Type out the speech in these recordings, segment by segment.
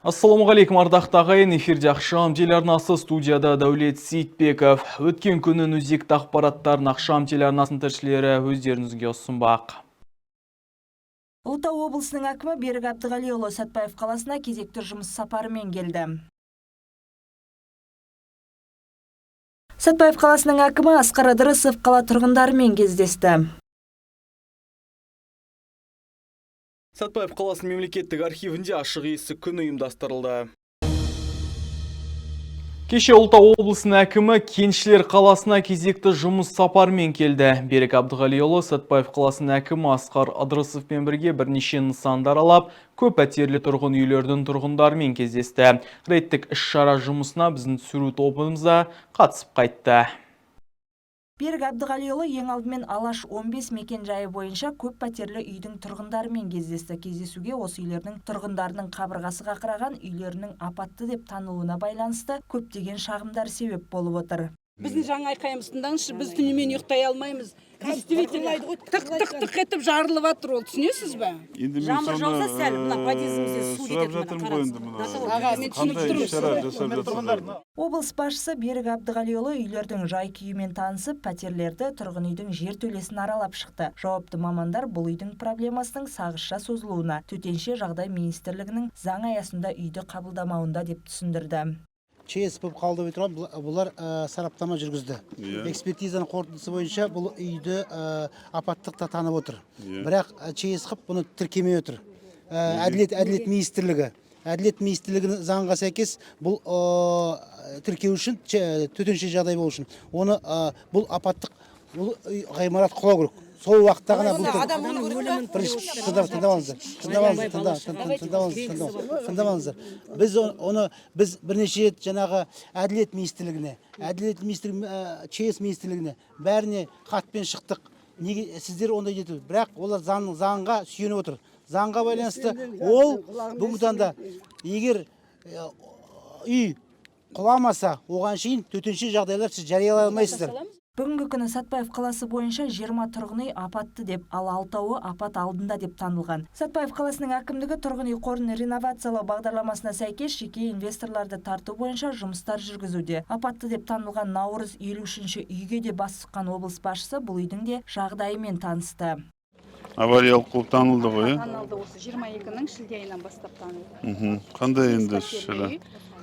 Ассаламуғалейкум ардақты ағайын, эфирде Ақшам телеарнасы, студияда Дәулет Сейтбеков. Өткен күннің өзекті ақпараттарын Ақшам телеарнасының тілшілері өздеріңізге ұсынбақ. Ұлытау облысының әкімі Берік Әбдіғалиұлы Сәтпаев қаласына кезекті жұмыс сапарымен келді. Сәтпаев қаласының әкімі Асқар Ыдырысов қала тұрғындарымен кездесті. Сәтпаев қаласының мемлекеттік архивінде ашық есік күні ұйымдастырылды. Кеше Ұлытау облысының әкімі Кеншілер қаласына кезекті жұмыс сапармен келді. Берік Әбдіғалиұлы Сәтпаев қаласының әкімі Асқар Ыдырысовпен бірге бірнеше нысандар алап, көп пәтерлі тұрғын үйлердің тұрғындарымен кездесті. Рейдтік іс-шара жұмысына біздің түсіру тобымызда қатысып қайтты. Берік Әбдіғалиұлы ең алдымен Алаш 15 мекен жайы бойынша көп пәтерлі үйдің тұрғындарымен кездесті. Кездесуге осы үйлердің тұрғындарының қабырғасы қақыраған, үйлерінің апатты деп танылуына байланысты көптеген шағымдар себеп болып отыр. Біздің жаңа айқайымыз тыңдаңызшы, біз түнімен ұйықтай алмаймыз. Действительно, тық-тық етіп жарылып жатыр, ол түсінесіз бе? Жаңбыр жауса сәл, мына подъездімізде су кетеді. Облыс басшысы Берік Әбдіғалиұлы үйлердің жай-күйімен танысып, пәтерлерді, тұрғын үйдің жертөлесін аралап шықты. Жауапты мамандар бұл үйдің проблемасының сағызша созылуына, төтенше жағдай министрлігінің заң аясында үйді қабылдамауында деп түсіндірді. ЧС болып қалды отырған бұлар сараптама жүргізді. Экспертизаның қорытындысы бойынша бұл үйді апаттықта танып отыр. Бірақ ЧС қып бұны тіркемей отыр. Әділет министрлігі. Әділет министрлігінің заңға сәйкес бұл тіркеу үшін, төтенше жағдай болу үшін. Оны бұл апаттық, бұл ғимарат құлау керек. Сол уақытта ғана тыңдамаңыздар. Біз бірнеше рет жаңағы әділет министрлігіне, ЧС министрлігіне бәріне хатпен шықтық. Неге сіздер ондай етіп, бірақ олар заңға сүйеніп отыр. Заңға байланысты ол бүгінгі таңда егер үй құламаса, оған шейін төтенше жағдайлар сіз жариялай алмайсыздар. Бүгінгі күні Сәтпаев қаласы бойынша 20 тұрғын үй апатты деп, ал 6-ы апат алдында деп танылған. Сәтпаев қаласының әкімдігі тұрғын үй қорын реновациялау бағдарламасына сәйкес жеке инвесторларды тарту бойынша жұмыстар жүргізуде. Апатты деп танылған Наурыз 53-ші үйге де бас сұққан облыс басшысы бұл үйдің де жағдайымен танысты. Авариялық болып танылды ғой? Танылды, осы 22-нің шілде айынан бастап танылды. Қандай енді шыра?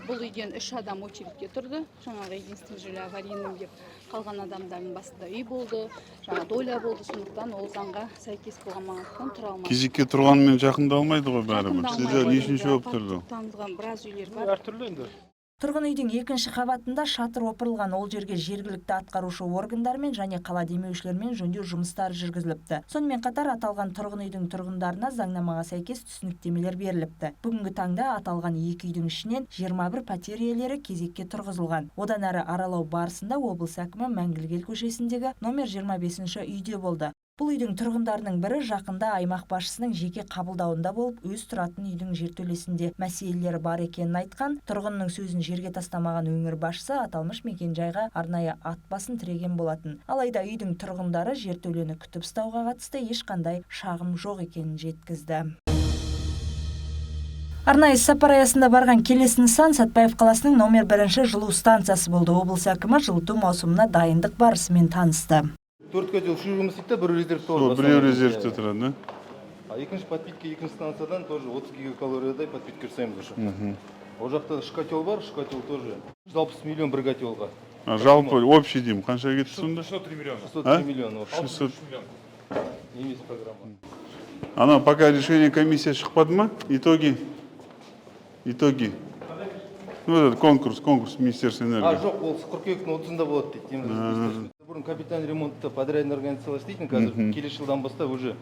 Бұл үйден 3 адам очередке тұрды. Жаңағы единственный жүйелі аварийным деп қалған адамдардың басында үй болды. Жаңа доля болды, сондықтан ол заңға сәйкес болғандықтан тұра алмады. Кезекке тұрғанмен жақындалмайды ғой бәрібір. Сіздер нешінші болып тұрды? Танылған біраз үйлер бар. Әртүрлі енді. Тұрғын үйдің екінші қабатында шатыр опырылған, ол жерге жергілікті атқарушы органдармен және қала демеушілермен жөндеу жұмыстары жүргізіліпті. Сонымен қатар аталған тұрғын үйдің тұрғындарына заңнамаға сәйкес түсініктемелер беріліпті. Бүгінгі таңда аталған екі үйдің ішінен 21 пәтер иелері кезекке тұрғызылған. Одан әрі аралау барысында облыс әкімі Мәңгілік ел көшесіндегі номер 25-ші үйде болды. Бұл үйдің тұрғындарының бірі жақында аймақ басшысының жеке қабылдауында болып, өз тұратын үйдің жертөлесінде мәселелері бар екенін айтқан. Тұрғынның сөзін жерге тастамаған өңір басшысы аталмыш мекенжайға арнайы ат басын тіреген болатын. Алайда үйдің тұрғындары жертөлені күтіп ұстауға қатысты ешқандай шағым жоқ екенін жеткізді. Арнайы сапар аясында барған келесі нысан Сәтпаев қаласының номер 1-ші жылу станциясы болды. Облыс әкімі жылыту маусымына дайындық барысымен танысты. 4 жыл шу жұмыс істейді, бір резервте бар. Біреу резервте тұрады, А екінші подпитка екінші станциядан тоже 30 гигакалориядай подпитка жасаймыз уже. Ол жақта шкател бар, шкател тоже 60 миллион бір котелға. Жалпы общий деймін, қанша кетті сонда? 603 миллион. 603 миллион. 600 миллион. Емес программа. Ана пока решение комиссия шықпады ма? Итоги. Ну, этот конкурс Министерства энергии. Жоқ, ол қыркүйектің 30-ында болады дейді. Бұрын капитан ремонтты подрядный организациялар істейтін, қазір келесі жылдан бастап уже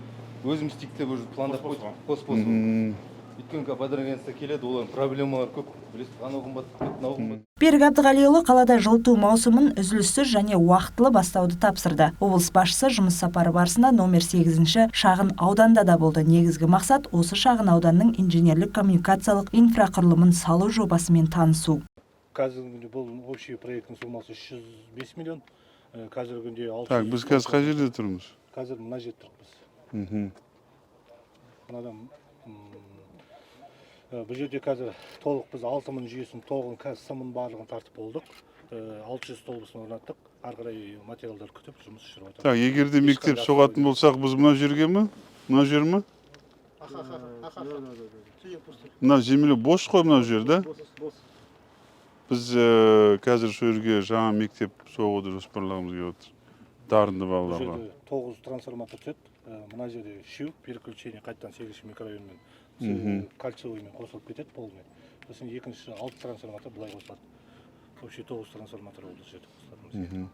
өзім істейік деп уже пландап қойдық. Өйткені подрядный келеді, олардың проблемалар көп. Білесіз, анау қымбат, мынау қымбат. Берік Әбдіғалиұлы қалада жылыту маусымын үзіліссіз және уақытылы бастауды тапсырды. Облыс басшысы жұмыс сапары барысында номер 8-ші шағын ауданда да болды. Негізгі мақсат осы шағын ауданның инженерлік коммуникациялық инфрақұрылымын салу жобасымен танысу. Қазіргі күнде бұл общий проекттің сомасы 305 миллион. Қазіргі күнде 600. Так, біз қазір қай жерде тұрмыз? Қазір мына жерде тұрмыз. Мынадан Бұл жерде қазір толық біз 6000 жүйесін толығын қазір сымын барлығын тартып болдық. 600 столбысын орнаттық. Ары қарай материалдар күтіп жұмыс жүріп жатыр. Так, егер де мектеп соғатын болсақ, біз мына жерге ме? Мына жер ме? Мына земле бош қой мына жерде. Біз қазір сол жерге жаңа мектеп соғуды жоспарлағымыз келіп отыр. Дарынды балаларға. Бұл жерде 9 трансформатор түседі. Мына жерде 3 переключение қайттан 8 микрорайонмен кольцевоймен қосылып кетеді полмен. Сосын екінші 6 трансформатор былай қосылады. Вообще 9 трансформатор болды жерде.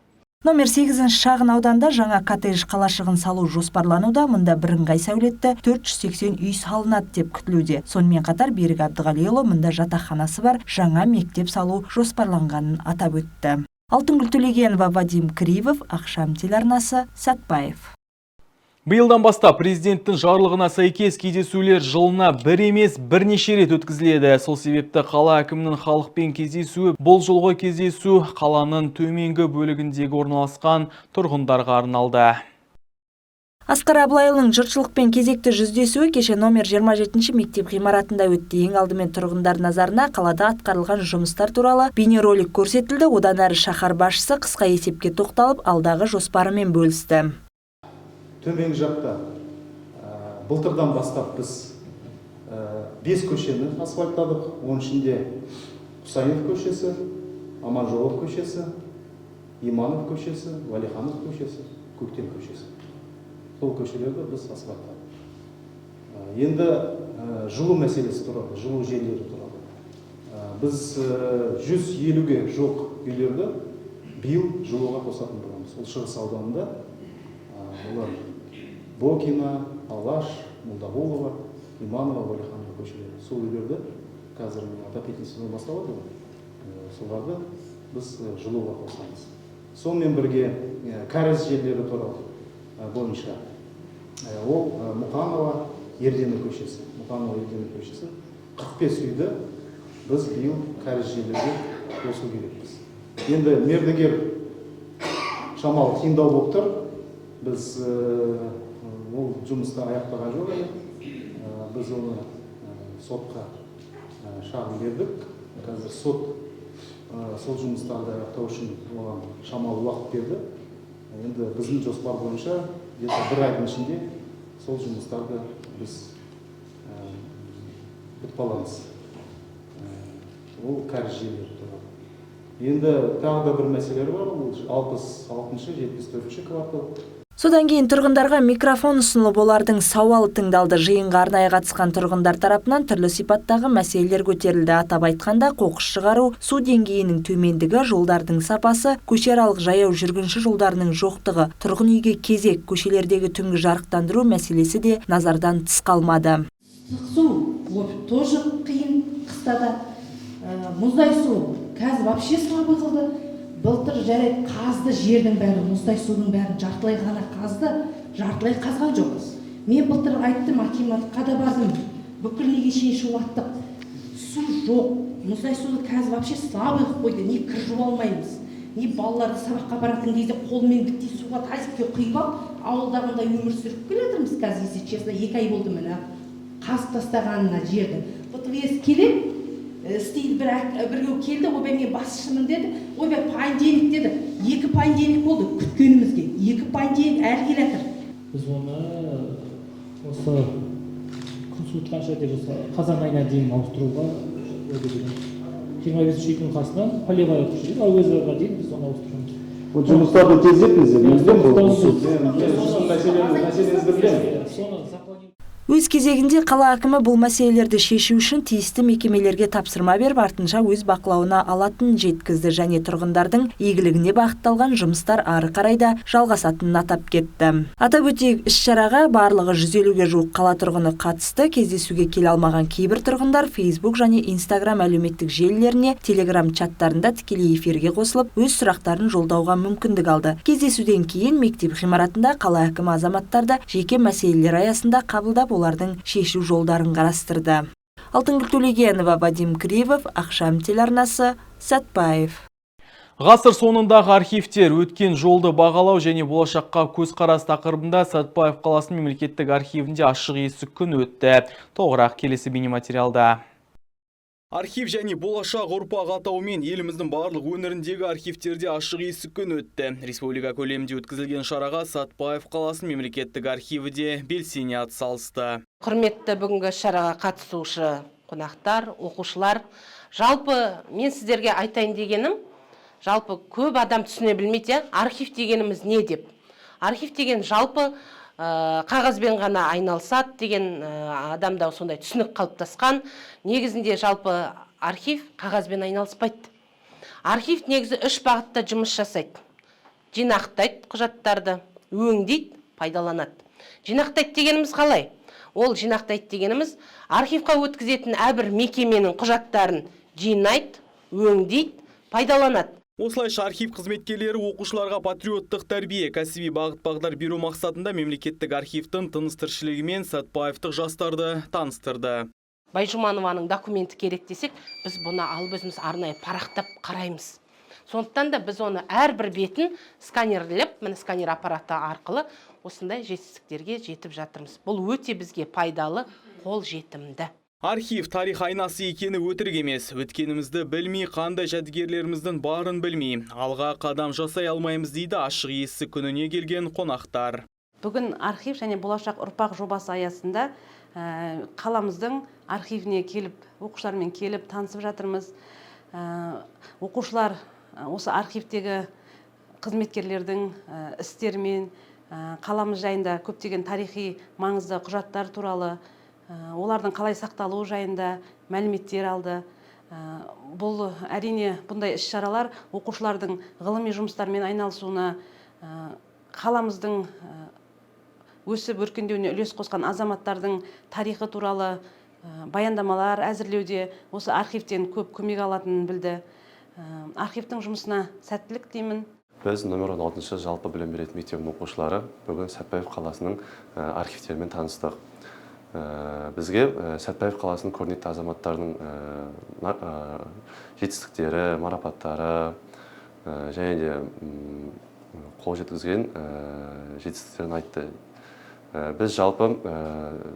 Номер 8 шағын ауданда жаңа коттедж қалашығын салу жоспарлануда. Мұнда бірыңғай сәулетті 480 үй салынады деп күтілуде. Сонымен қатар Берік Әбдіғалиұлы мұнда жатақханасы бар жаңа мектеп салу жоспарланғанын атап өтті. Алтынгүл Төлегенова, Вадим Кривов, Ақшам телеарнасы, Сәтбаев. Биылдан бастап президенттің жарлығына сәйкес кездесулер жылына бір емес бірнеше рет өткізіледі. Сол себепті қала әкімінің халықпен кездесуі бұл жолғы кездесу қаланың төменгі бөлігіндегі орналасқан тұрғындарға арналды. Асқар Абылайұлының жұртшылықпен кезекті жүздесуі кеше номер 27 мектеп ғимаратында өтті. Ең алдымен тұрғындар назарына қалада атқарылған жұмыстар туралы бейнеролик көрсетілді. Одан әрі шаһар басшысы қысқа есепке тоқталып, алдағы жоспарымен бөлісті. Төменгі жақта былтырдан бастап біз 5 көшені асфальттадық. Оның ішінде Құсайынов көшесі, Аманжолов көшесі, Иманов көшесі, Валиханов көшесі, Көктем көшесі. Сол көшелерді біз асфальттадық. Енді жылу мәселесі туралы, жылу желілері туралы. Біз 150-ге жоқ үйлерді биыл жылуға қосатын боламыз. Ол Шығыс ауданында олар Бокина, Алаш, Молдағолова, Иманова, Валиханова көшелері. Сол үйлерді қазір отопительный сезон басталады. Соларды біз жылуға қосамыз. Сонымен бірге кәріз желілері туралы бойынша ол Мұқанова, Ердені көшесі. Мұқанова, Ердені көшесі 45 үйді біз биыл кәріз желілерге қосу керекпіз. Енді мердігер шамалы қиындау болып тұр. Біз ол жұмысты аяқтаған жоқ әлі. Біз оны сотқа шағым бердік. Қазір сот сол жұмыстарды аяқтау үшін оған шамалы уақыт берді. Енді біздің жоспар бойынша бір айдың ішінде сол жұмыстарды біз бітіп аламыз. Ол кәріз желілері туралы. Енді тағы да бір мәселелер бар. Ол 66-74 квартал. Содан кейін тұрғындарға микрофон ұсынылып, олардың сауалы тыңдалды. Жиынға арнайы қатысқан тұрғындар тарапынан түрлі сипаттағы мәселелер көтерілді. Атап айтқанда, қоқыс шығару, су деңгейінің төмендігі, жолдардың сапасы, көшеаралық жаяу жүргінші жолдарының жоқтығы, тұрғын үйге кезек, көшелердегі түнгі жарықтандыру мәселесі де назардан тыс қалмады. Су тоже қиын қыстада. Мұздай су қазір вообще слабый қылды. Былтыр жарайды қазды жердің бәрі, мұздай судың бәрін жартылай ғана қазды, жартылай қазған жоқпыз. Мен былтыр айттым, акиматқа да бардым, бүкіл неге шейін шулаттық. Су жоқ, мұздай суды қазір вообще слабый қойды, не кір жуа алмаймыз, не балаларды сабаққа баратын кезде қолмен бітей суға тазикке құйып алып, ауылдағындай өмір сүріп келетірміз қазір, если честно, 2 ай болды міне қазып тастағанына жерді. ПТВС келеді, істейді, бірге келді, ойбай мен басшымын деді, ойбай понедельник деді, 2 понедельник болды күткенімізге, 2 понедельник әлі келетір. Біз оны осы күн суытқанша деп қазан айына дейін ауыстыруға 25 үйдің қасынан полевая көшеде әуезовға дейін біз оны ауыстырамыз. Бұл жұмыстарды тездетіңіздер. Өз кезегінде қала әкімі бұл мәселелерді шешу үшін тиісті мекемелерге тапсырма беріп, артынша өз бақылауына алатынын жеткізді және тұрғындардың игілігіне бағытталған жұмыстар ары қарайда жалғасатынын атап кетті. Атап өтейік, іс-шараға барлығы 150-ге жуық қала тұрғыны қатысты. Кездесуге келе алмаған кейбір тұрғындар Facebook және Instagram әлеуметтік желілеріне, Telegram чаттарында тікелей эфирге қосылып, өз сұрақтарын жолдауға мүмкіндік алды. Кездесуден кейін мектеп ғимаратында қала әкімі азаматтарды жеке мәселелер аясында қабылдап, олардың шешу жолдарын қарастырды. Алтынгүл Төлегенова, Вадим Кривов, Ақшам телеарнасы, Сәтбаев. Ғасыр соңындағы архивтер өткен жолды бағалау және болашаққа көзқарас тақырыбында Сәтбаев қаласының мемлекеттік архивінде ашық есік күні өтті. Толығырақ келесі бейнематериалда. Архив және болашақ ұрпақ атауымен еліміздің барлық өңіріндегі архивтерде ашық есік күні өтті. Республика көлемінде өткізілген шараға Сатпаев қаласының мемлекеттік архиві де белсене атсалысты. Құрметті бүгінгі шараға қатысушы қонақтар, оқушылар, жалпы мен сіздерге айтайын дегенім, жалпы көп адам түсіне білмейді, архив дегеніміз не деп. Архив деген жалпы қағазбен ғана айналысады деген адамда сондай түсінік қалыптасқан. Негізінде жалпы архив қағазбен айналыспайды. Архив негізі 3 бағытта жұмыс жасайды. Жинақтайды құжаттарды, өңдейді, пайдаланады. Жинақтайды дегеніміз қалай? Ол жинақтайды дегеніміз архивқа өткізетін әрбір мекеменің құжаттарын жинайды, өңдейді, пайдаланады. Осылайша архив қызметкерлері оқушыларға патриоттық тәрбие, кәсіби бағыт-бағдар беру мақсатында мемлекеттік архивтің тыныс-тіршілігімен Сатпаевтық жастарды таныстырды. Байжұманованың документі керек десек, біз бұны алып өзіміз арнайы парақтап қараймыз. Сондықтан да біз оны әрбір бетін сканерлеп, міне сканер аппараты арқылы осындай жетістіктерге жетіп жатырмыз. Бұл өте бізге пайдалы, қол жетімді. Архив тарих айнасы екені өтірік емес. Өткенімізді білмей, қандай жәдігерлеріміздің барын білмей, алға қадам жасай алмаймыз дейді ашық есік күніне келген қонақтар. Бүгін архив және болашақ ұрпақ жобасы аясында қаламыздың архивіне келіп, оқушылармен келіп танысып жатырмыз. Оқушылар осы архивтегі қызметкерлердің істерімен, қаламыз жайында көптеген тарихи маңызды құжаттар туралы, олардың қалай сақталуы жайында мәліметтер алды. Бұл әрине бұндай іс-шаралар оқушылардың ғылыми жұмыстармен айналысуына, қаламыздың өсіп өркендеуіне үлес қосқан азаматтардың тарихы туралы баяндамалар әзірлеуде осы архивтен көп көмек алатынын білді. Архивтің жұмысына сәттілік деймін. Біз номер 16 жалпы білім беретін мектебінің оқушылары бүгін Сәтпаев қаласының архивтерімен таныстық. Бізге Сәтпаев қаласының көрнекті азаматтарының жетістіктері, марапаттары және де қол жеткізген жетістіктерін айтты. Біз жалпы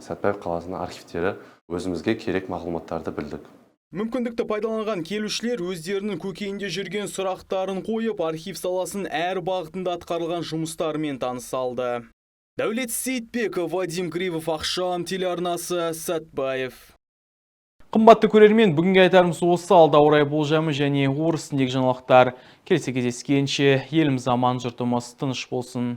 Сәтпаев қаласының архивтері өзімізге керек мағлұматтарды білдік. Мүмкіндікті пайдаланған келушілер өздерінің көкейінде жүрген сұрақтарын қойып, архив саласын әр бағытында атқарылған жұмыстармен танысалды. Дәулет Сейтбеков, Вадим Кривов, Ақшам телеарнасы, Сәтпаев. Қымбатты көрермен, бүгінгі айтарымыз осы. Алда орай болжамы және орыс тіліндегі жаңалықтар. Келесі кездескенше еліміз аман, жұртымыз тыныш болсын.